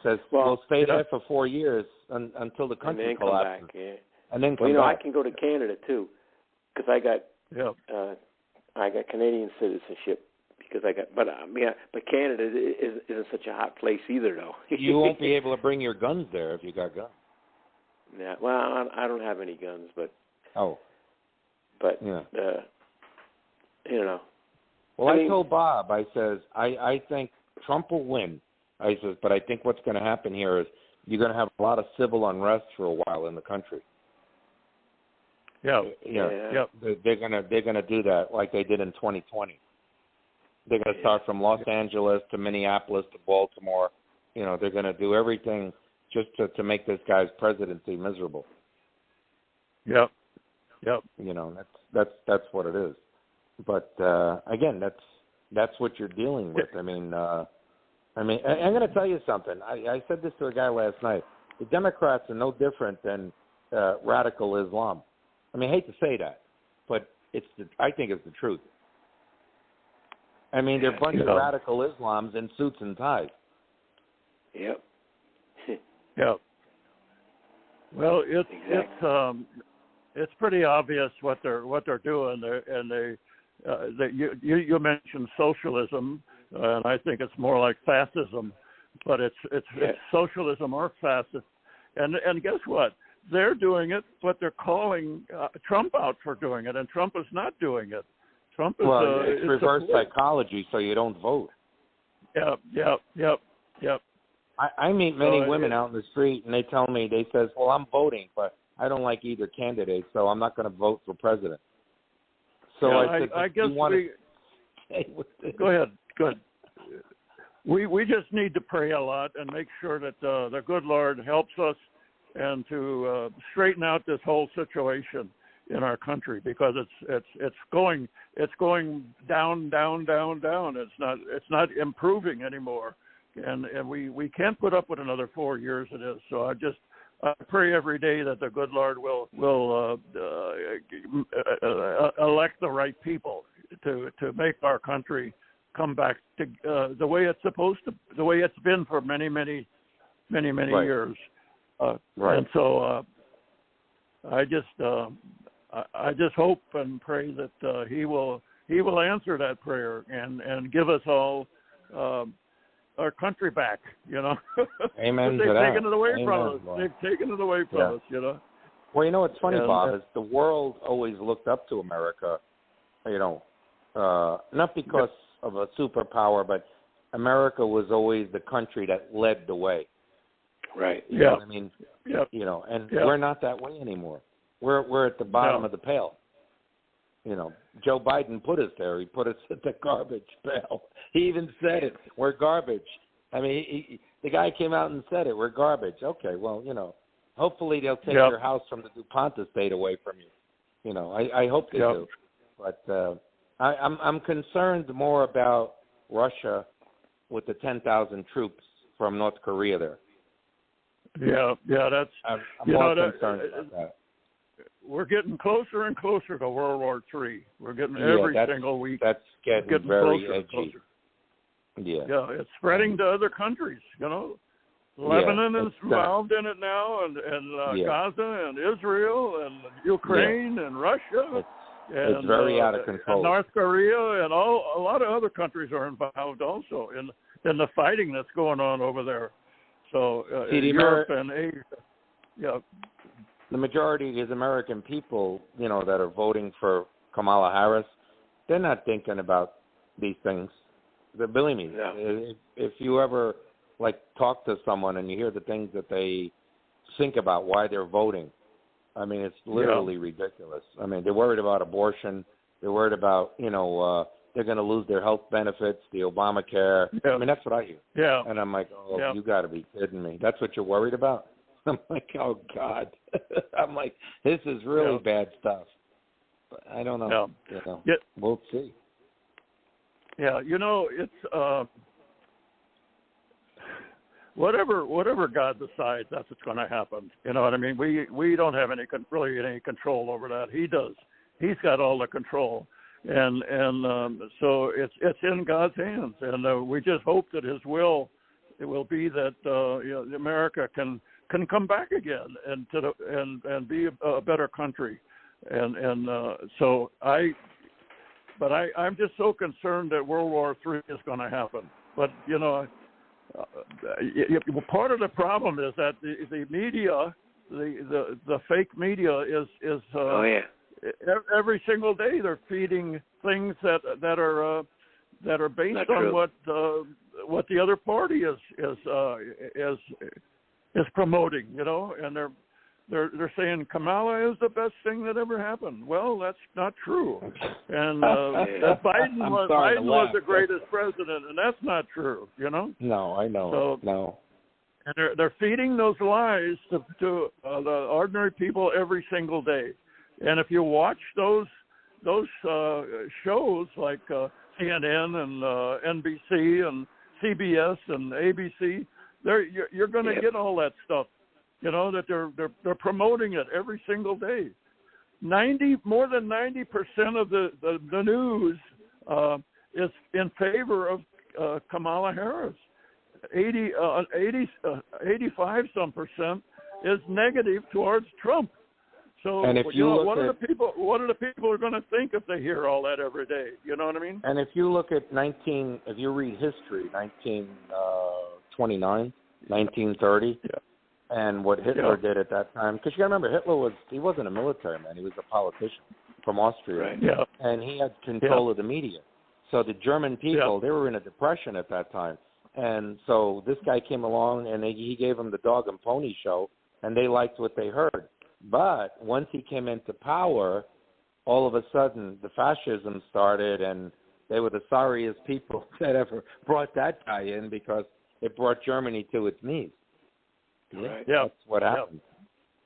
says, we'll stay there for 4 years until the country and then collapses. come back, yeah. And then come back. back. I can go to Canada too because I got Canadian citizenship. But Canada isn't such a hot place either, though. You won't be able to bring your guns there if you got guns. Yeah, well, I don't have any guns, but. Oh. But yeah. Well, I told Bob. I says I think Trump will win. I says, but I think what's going to happen here is you're going to have a lot of civil unrest for a while in the country. Yeah. They're gonna do that like they did in 2020. They're going to start from Los Angeles to Minneapolis to Baltimore. They're going to do everything just to make this guy's presidency miserable. Yep. That's what it is. But again, that's what you're dealing with. I'm going to tell you something. I said this to a guy last night. The Democrats are no different than radical Islam. I hate to say that, but I think it's the truth. They're a bunch of radical Islams in suits and ties. Yep. Yep. Well, it's pretty obvious what they're doing, and you mentioned socialism, and I think it's more like fascism, but it's socialism or fascist, and guess what? They're doing it, but they're calling Trump out for doing it, and Trump is not doing it. Trump is it's reverse psychology, so you don't vote. Yep. I meet many women out in the street, and they tell me, they says, well, I'm voting, but I don't like either candidate, so I'm not going to vote for president. So I said, I guess say with this. Go ahead. Good. We just need to pray a lot and make sure that the good Lord helps us and to straighten out this whole situation in our country, because it's going down. It's not improving anymore, and we can't put up with another 4 years of this. So I pray every day that the good Lord will elect the right people to make our country come back to the way it's supposed to, the way it's been for many right. years. Right. And so I just hope and pray that he will answer that prayer and give us all our country back. Amen. They've to that. taken it away Amen. from us. Well, They've taken it away from us. Well, what's funny, And, Bob, is the world always looked up to America. Not because of a superpower, but America was always the country that led the way. Right. You know what I mean? Yeah. And we're not that way anymore. We're at the bottom of the pail. Joe Biden put us there. He put us at the garbage pail. He even said it. We're garbage. I mean, the guy came out and said it. We're garbage. Okay, well, hopefully they'll take your house from the DuPont estate away from you. I hope they do. But I'm concerned more about Russia with the 10,000 troops from North Korea there. Yeah, that's. I'm more concerned about that. We're getting closer and closer to World War III. We're getting every single week. That's getting very edgy. Yeah, it's spreading to other countries. Lebanon is involved in it now, and Gaza and Israel and Ukraine and Russia. It's very out of control. And North Korea and a lot of other countries are involved also in the fighting that's going on over there. So Europe and Asia, the majority of these American people, that are voting for Kamala Harris, they're not thinking about these things. Believe me, if you ever talk to someone and you hear the things that they think about why they're voting, I mean, it's literally ridiculous. I mean, they're worried about abortion. They're worried about, they're going to lose their health benefits, the Obamacare. Yeah. I mean, that's what I hear. Yeah. And I'm like, you got to be kidding me. That's what you're worried about? I'm like, oh, God. I'm like, this is really bad stuff. But I don't know. We'll see. Yeah, it's whatever God decides, that's what's going to happen. You know what I mean? We don't have any control over that. He does. He's got all the control, and so it's in God's hands, and we just hope that His will be that America can come back again and be a better country, and so I'm just so concerned that World War III is going to happen, but part of the problem is that the media, the fake media is every single day they're feeding things that are based on what the other party is promoting, and they're saying Kamala is the best thing that ever happened. Well, that's not true, and that Biden was the greatest president, and that's not true. No, I know. So, no. And they're feeding those lies to the ordinary people every single day. And if you watch those shows like CNN and NBC and CBS and ABC, you're going to get all that stuff. That they're promoting it every single day. More than 90% of the news is in favor of Kamala Harris. 85 some percent is negative towards Trump. So and if what are the people are going to think if they hear all that every day? You know what I mean? And if you look at if you read history, 1929, 1930. And what Hitler did at that time, because you got to remember, he wasn't a military man; he was a politician from Austria, right. And he had control of the media. So the German people, they were in a depression at that time, and so this guy came along and he gave them the dog and pony show, and they liked what they heard. But once he came into power, all of a sudden the fascism started, and they were the sorriest people that ever brought that guy in because it brought Germany to its knees. Right. Yeah. That's what happened.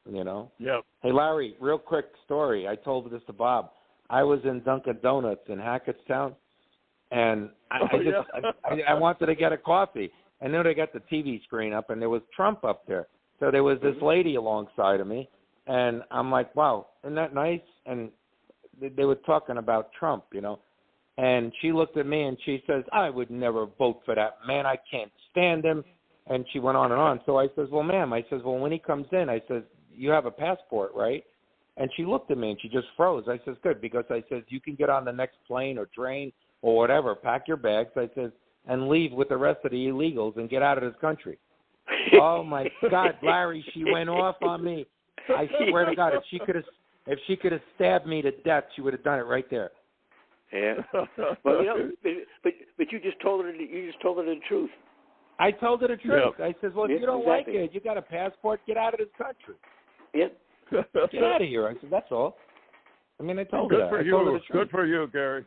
You know? Yep. Hey, Larry, real quick story. I told this to Bob. I was in Dunkin' Donuts in Hackettstown, and I wanted to get a coffee. And then they got the TV screen up, and there was Trump up there. So there was this lady alongside of me, and I'm like, wow, isn't that nice? And they were talking about Trump, you know. And she looked at me, and she says, I would never vote for that man. I can't stand him. And she went on and on. So I says, well, ma'am, I says, well, when he comes in, I says, you have a passport, right? And she looked at me, and she just froze. I says, good, because I says, you can get on the next plane or train or whatever, pack your bags, I says, and leave with the rest of the illegals and get out of this country. Oh, my God, Larry, she went off on me. I swear to God, if she could have stabbed me to death, she would have done it right there. Yeah. Well, you know, but you just told her the truth. I told her the truth. Yeah. I says, well, if you don't like it, you got a passport, get out of this country. Yep. Get out of here. I said, that's all. I mean, I told her that. For I told her you. the truth. Good for you, Gary.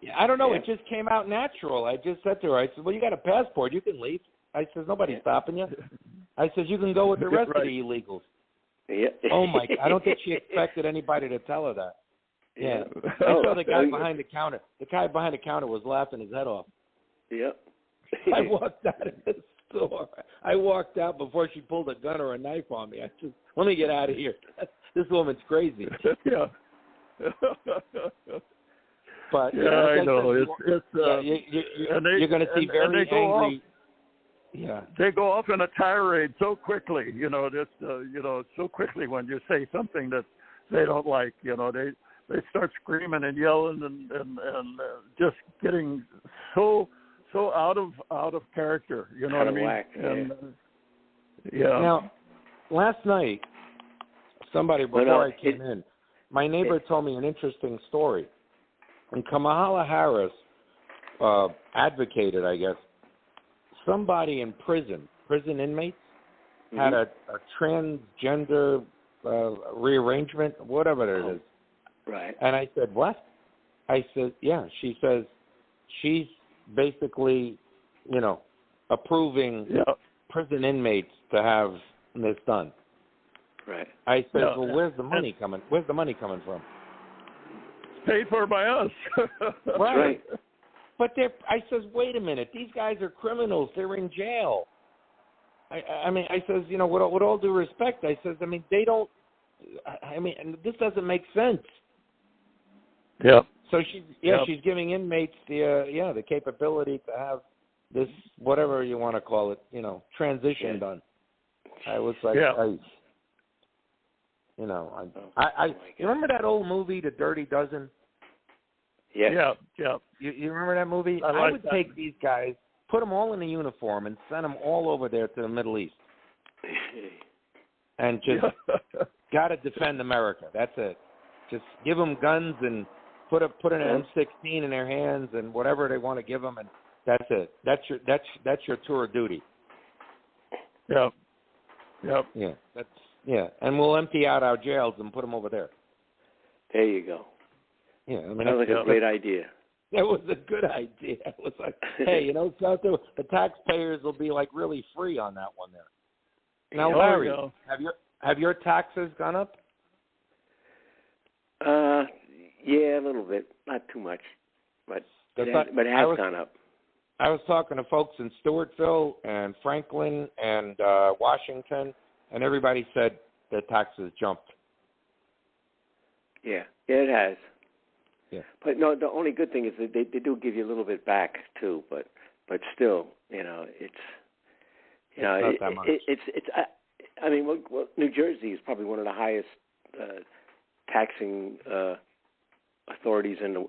Yeah, I don't know. Yeah. It just came out natural. I just said to her, I said, well, you got a passport. You can leave. I says, nobody's stopping you. I says, you can go with the rest of the illegals. Yeah. Oh, my God. I don't think she expected anybody to tell her that. Yeah. I saw the guy behind the counter. The guy behind the counter was laughing his head off. Yep. I walked out of the store. I walked out before she pulled a gun or a knife on me. I just, let me get out of here. This woman's crazy. Yeah. But yeah, I know. You're going to see very angry. Yeah, they go off in a tirade so quickly. You know, just so quickly when you say something that they don't like. You know, they start screaming and yelling and just getting so out of character. You know out what I of mean? Whack, and, yeah. Now, last night, somebody before I came in, my neighbor told me an interesting story. And Kamala Harris advocated, I guess, somebody in prison inmates, had a transgender rearrangement, whatever it is. Right. And I said, what? I said, yeah. She says she's basically, approving prison inmates to have this done. Right. I said, well, where's the money coming? Where's the money coming from? Paid for by us. Right. But I says, wait a minute. These guys are criminals. They're in jail. I mean, I says, with all due respect, I says, I mean, they don't. I mean, and this doesn't make sense. Yeah. So she's giving inmates the capability to have this, whatever you want to call it, transition done. I was like, you remember that old movie, The Dirty Dozen? Yeah. You remember that movie? I would take these guys, put them all in a uniform, and send them all over there to the Middle East, and just got to defend America. That's it. Just give them guns and put an M16 in their hands and whatever they want to give them, and that's it. That's your tour of duty. Yep. Yeah. And we'll empty out our jails and put them over there. There you go. Yeah, I mean, that was a great idea. That was a good idea. It was like, hey, something, the taxpayers will be like really free on that one there. Now, Larry, have your taxes gone up? Yeah, a little bit, not too much, but it has gone up. I was talking to folks in Stewartville and Franklin and Washington, and everybody said their taxes jumped. Yeah, it has. Yeah. But no, the only good thing is that they do give you a little bit back too. But still, it's not that much. I mean, New Jersey is probably one of the highest taxing authorities on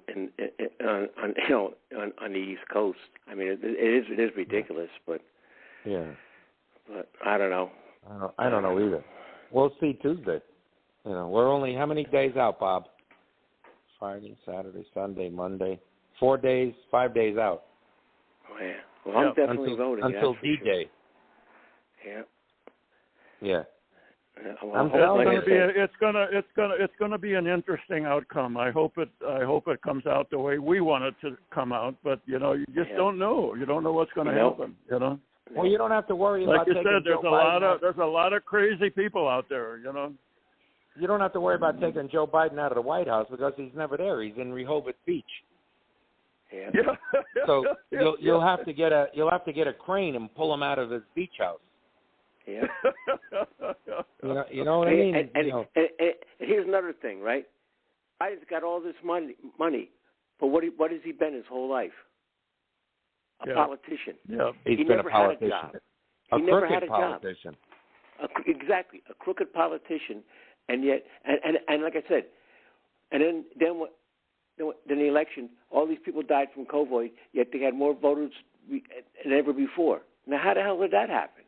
the East Coast. I mean, it is ridiculous, but But I don't know. I don't know either. We'll see Tuesday. We're only how many days out, Bob? Friday, Saturday, Sunday, Monday. 4 days, 5 days out. Oh, yeah. Well, I'm definitely voting. Until D-Day. Sure. Yeah. It's gonna be an interesting outcome. I hope it comes out the way we want it to come out. But you just don't know. You don't know what's going to happen. Well, you don't have to worry like about you taking said. Joe Biden. There's a lot of crazy people out there. You don't have to worry about taking Joe Biden out of the White House because he's never there. He's in Rehoboth Beach. Yeah. So you'll have to get a crane and pull him out of his beach house. Yeah. You know what I mean? And here's another thing, right? Biden's got all this money, but what has he been his whole life? A politician. Yeah. He's he been never a politician. Had a job. A he never had crooked a politician. Job. Exactly, a crooked politician, and yet, and like I said, and then the election, all these people died from COVID, yet they had more voters than ever before. Now, how the hell did that happen?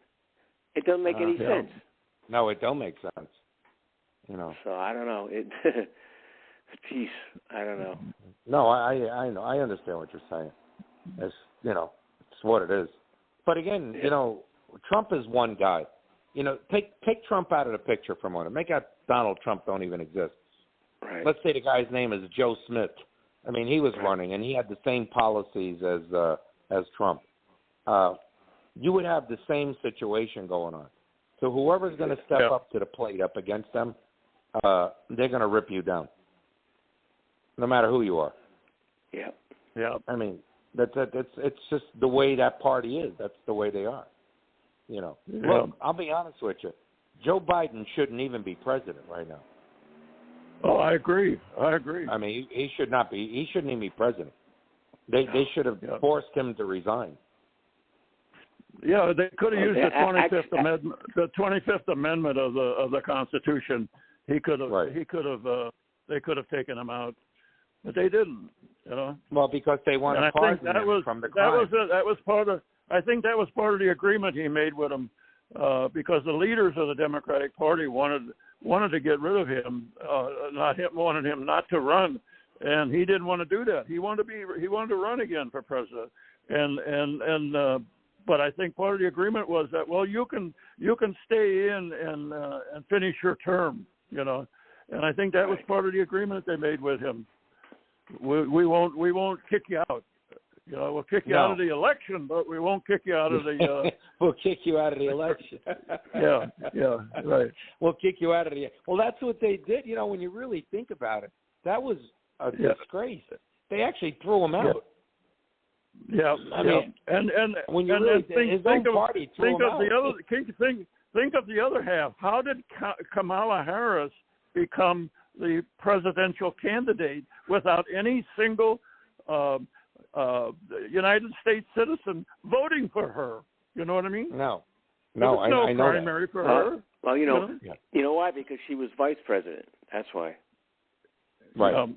It doesn't make any sense. No, it don't make sense. So I don't know. Jeez, I don't know. No, I know. I understand what you're saying. It's it's what it is. But again, Trump is one guy. Take Trump out of the picture for a moment. Make out Donald Trump don't even exist. Right. Let's say the guy's name is Joe Smith. I mean, he was running and he had the same policies as Trump. You would have the same situation going on. So whoever's going to step up to the plate up against them, they're going to rip you down, no matter who you are. Yeah. Yeah. I mean, it's just the way that party is. That's the way they are. Look, I'll be honest with you. Joe Biden shouldn't even be president right now. Oh, I agree. I mean, he should not be. He shouldn't even be president. They should have forced him to resign. Yeah, they could have used the 25th Amendment. The 25th Amendment of the Constitution. He could have. Right. He could have. They could have taken him out, but they didn't. Well, because they want to pardon him from the crime. That was part of. I think that was part of the agreement he made with him, because the leaders of the Democratic Party wanted to get rid of him. Wanted him not to run, and he didn't want to do that. He wanted to run again for president, but I think part of the agreement was that, well, you can stay in and finish your term, and I think that was part of the agreement they made with him. We won't kick you out. We'll kick you out of the election, but we won't kick you out of the. We'll kick you out of the election. yeah, right. We'll kick you out of the. Well, that's what they did. When you really think about it, that was a disgrace. They actually threw him out. Yeah, I mean, and when you really his own party threw him out. Think of the other half. How did Kamala Harris become the presidential candidate without any single United States citizen voting for her? You know what I mean? No, I know primary that. for her. Well, you know why? Because she was vice president. That's why. Right.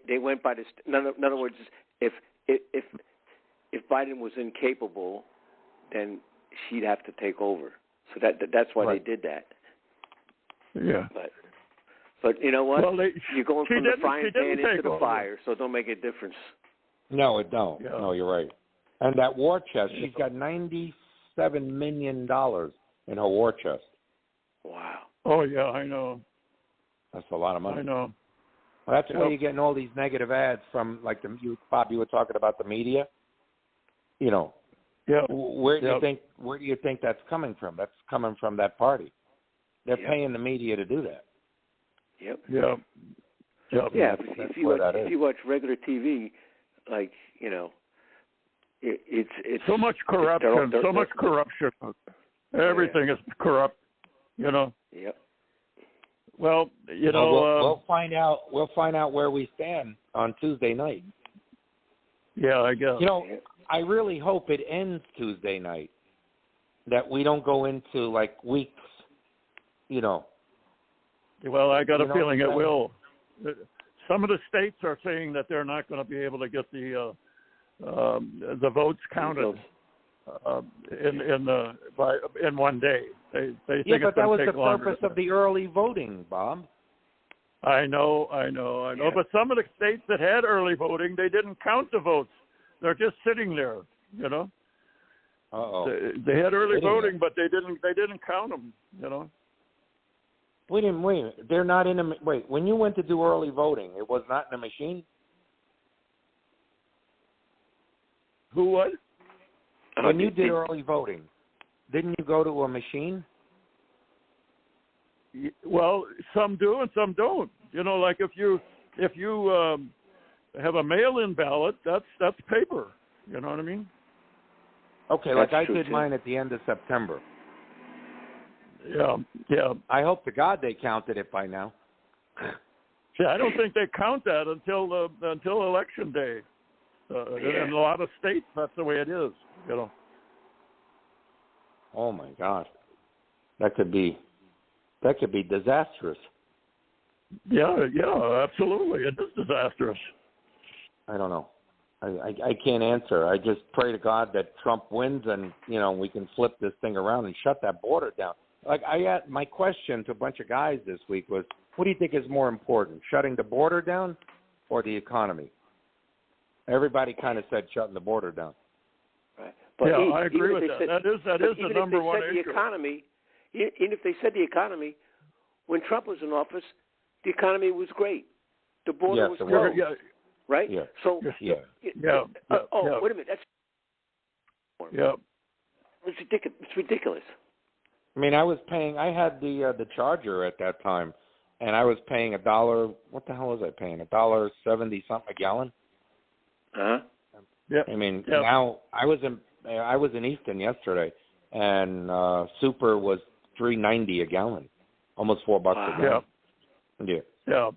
They went by this. In other words, if Biden was incapable, then she'd have to take over. So that's why they did that. Yeah. But you know what? Well, you're going from the frying pan into the fire, so it don't make a difference. No, it don't. Yeah. No, you're right. And that war chest, she's got $97 million in her war chest. Wow. Oh, yeah, I know. That's a lot of money. I know. Well, that's where you're getting all these negative ads from, like Bob, you were talking about the media. Yeah. Where do you think that's coming from? That's coming from that party. They're paying the media to do that. Yep. Yeah. Yeah. If you watch regular TV, it's so much corruption. Much corruption. Everything is corrupt. Yep. Well, we'll find out. We'll find out where we stand on Tuesday night. Yeah, I guess. I really hope it ends Tuesday night. That we don't go into weeks. Well, I got a feeling it will. Some of the states are saying that they're not going to be able to get the votes counted in one day. They think it's but that was the longer. purpose of the early voting, Bob. I know. Yeah. But some of the states that had early voting, they didn't count the votes. They're just sitting there. Uh-oh. They had early voting, but they didn't count them. Wait a minute. They're not in a wait. When you went to do early voting, it was not in a machine. Who would? When you did early voting, didn't you go to a machine? Well, some do and some don't. You know, like if you have a mail-in ballot, that's paper. You know what I mean? Okay, like I did mine at the end of September. Yeah. I hope to God they counted it by now. See, I don't think they count that until election day. In a lot of states, that's the way it is. You know. Oh my God, that could be disastrous. Yeah, absolutely. It is disastrous. I don't know. I can't answer. I just pray to God that Trump wins and, we can flip this thing around and shut that border down. Like my question to a bunch of guys this week was, what do you think is more important, shutting the border down or the economy? Everybody kind of said shutting the border down. Right. But I agree with that. That is the number one issue. Even if they said the economy, when Trump was in office, the economy was great. The border was closed. Yeah. Right? Yeah. So, wait a minute. It's ridiculous. I mean, I had the Charger at that time, and I was paying $1. What the hell was I paying? $1.70 something a gallon. Uh-huh. Yeah. I mean, now I was in Easton yesterday, and Super was $3.90 a gallon, almost $4 a gallon. Yeah.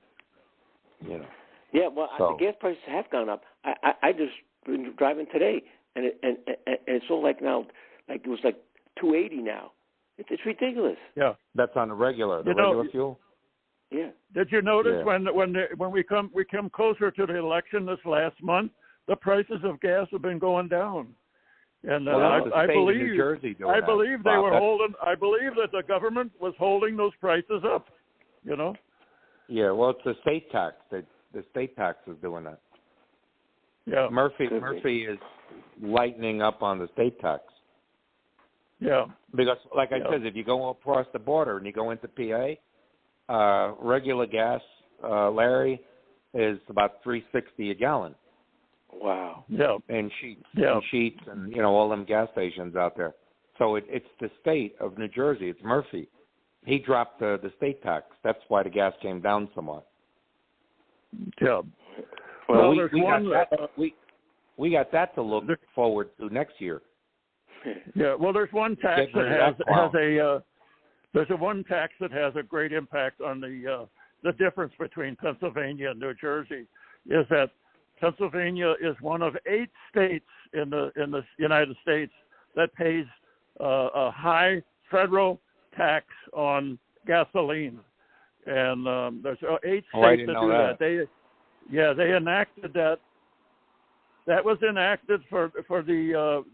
Yeah, well, the gas prices have gone up. I just been driving today, and it's all like now, like it was like $2.80 now. It's ridiculous. Yeah, that's on the regular fuel. Yeah. Did you notice when we come closer to the election this last month, the prices of gas have been going down, and I believe New Jersey doing I believe they were holding. I believe that the government was holding those prices up. You know. Yeah, well, it's the state tax. The state tax is doing that. Yeah. Murphy is lightening up on the state tax. Yeah. Because, like I said, if you go across the border and you go into PA, regular gas, Larry, is about $3.60 a gallon. Wow. Yeah. And Sheets and all them gas stations out there. So it's the state of New Jersey. It's Murphy. He dropped the state tax. That's why the gas came down somewhat. Yeah. Well, we got that to look forward to next year. Yeah. Well, there's one tax there's one tax that has a great impact on the difference between Pennsylvania and New Jersey. Is that Pennsylvania is one of 8 states in the United States that pays a high federal tax on gasoline, and there's 8 states that do that. They enacted that. That was enacted for the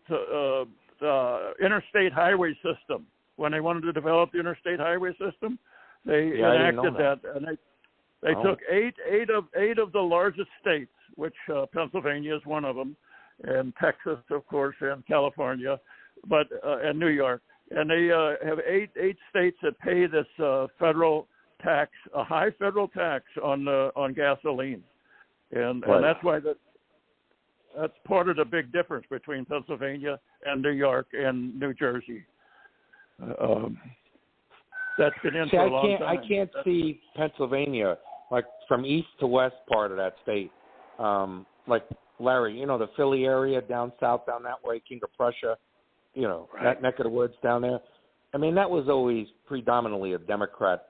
interstate highway system. When they wanted to develop the interstate highway system, they enacted that, and they took eight of the largest states, which Pennsylvania is one of them, and Texas, of course, and California, and New York. And they have eight states that pay this federal tax, a high federal tax on gasoline, and that's why that's part of the big difference between Pennsylvania and New York and New Jersey. That's been in for a long time. I can't see Pennsylvania, like from east to west part of that state. Like Larry, the Philly area down south, down that way, King of Prussia, that neck of the woods down there. I mean, that was always predominantly a Democrat,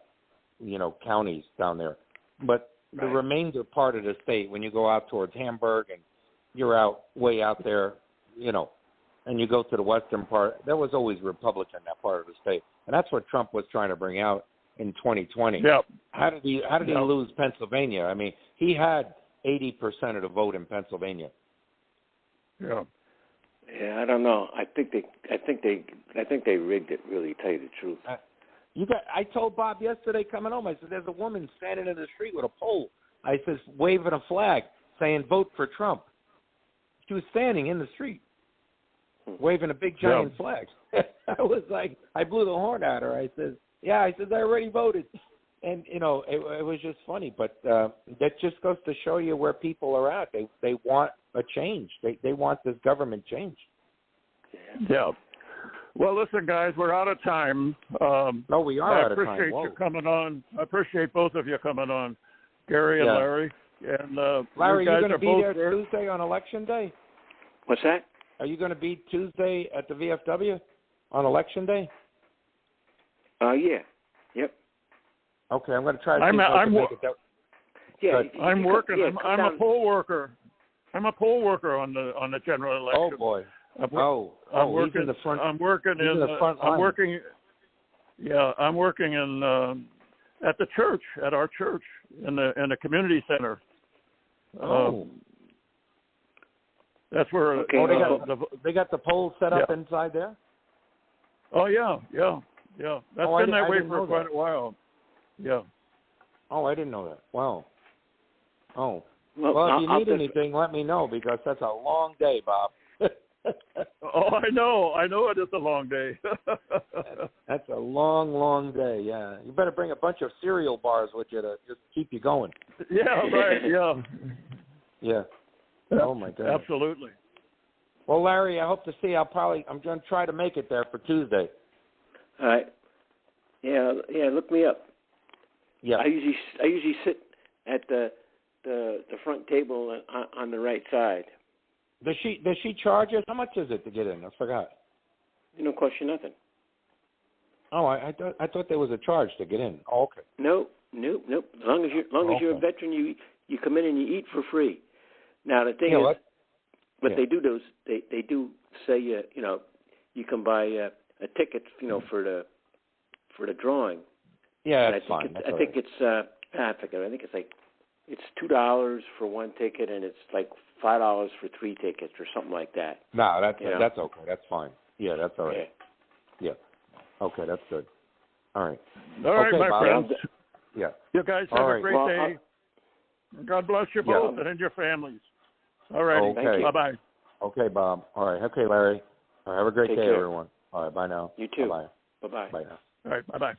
counties down there. But the remainder part of the state, when you go out towards Hamburg and you're way out there, and you go to the western part, there was always Republican in that part of the state. And that's what Trump was trying to bring out in 2020. Yep. How did he lose Pennsylvania? I mean, he had 80% of the vote in Pennsylvania. Yeah. Yeah, I don't know. I think they rigged it, really, to tell you the truth. I told Bob yesterday coming home, I said, there's a woman standing in the street with a pole. I said, waving a flag saying, vote for Trump. She was standing in the street, waving a big giant flag. I was like, I blew the horn at her. I said, I already voted. And it was just funny, but that just goes to show you where people are at. They want a change. They want this government change. Yeah. Well, listen, guys, we're out of time. No, we are out of time. I appreciate you coming on. I appreciate both of you coming on, Gary and Larry. And Larry, you guys going to are be both there Tuesday on Election Day? What's that? Are you going to be Tuesday at the VFW on Election Day? Yeah. Yep. Okay, I'm going to try to see if I can make it that. Yeah, I'm working. Yeah, I'm a poll worker. I'm a poll worker on the general election. Oh boy. I'm working, he's in the front. I'm working in the front line. I'm working. Yeah, I'm working in at the church, at our church, in the community center. That's where. Okay. They got the polls set up inside there. Oh yeah. That's been that way for quite a while. Yeah. Oh, I didn't know that. Wow. Oh. Well, if you need anything, let me know, because that's a long day, Bob. Oh, I know it is a long day. That's a long, long day, yeah. You better bring a bunch of cereal bars with you to just keep you going. Yeah, right, yeah. Yeah. Oh, my goodness. Absolutely. Well, Larry, I hope to see you. I'm going to try to make it there for Tuesday. All right. Yeah, look me up. Yeah. I usually sit at the front table on the right side. Does she charge us? How much is it to get in? I forgot. It don't cost you nothing. Oh, I thought there was a charge to get in. Oh, okay. Nope. As long as you're a veteran, you come in and you eat for free. Now the thing is, what they do is they do say you can buy a ticket for the drawing. Yeah, and that's fine. I think it's $2 for one ticket, and it's like $5 for 3 tickets or something like that. No, that's okay. That's fine. Yeah, that's all right. Yeah. Okay, that's good. All right. All right, my Bob. friends. Yeah. You guys have a great day. God bless you both and your families. All right. Okay. Bye-bye. Okay, Bob. All right. Okay, Larry. All right, have a great day, care. everyone. All right, bye now. You too. Bye-bye. Bye-bye. Bye now. All right, bye-bye.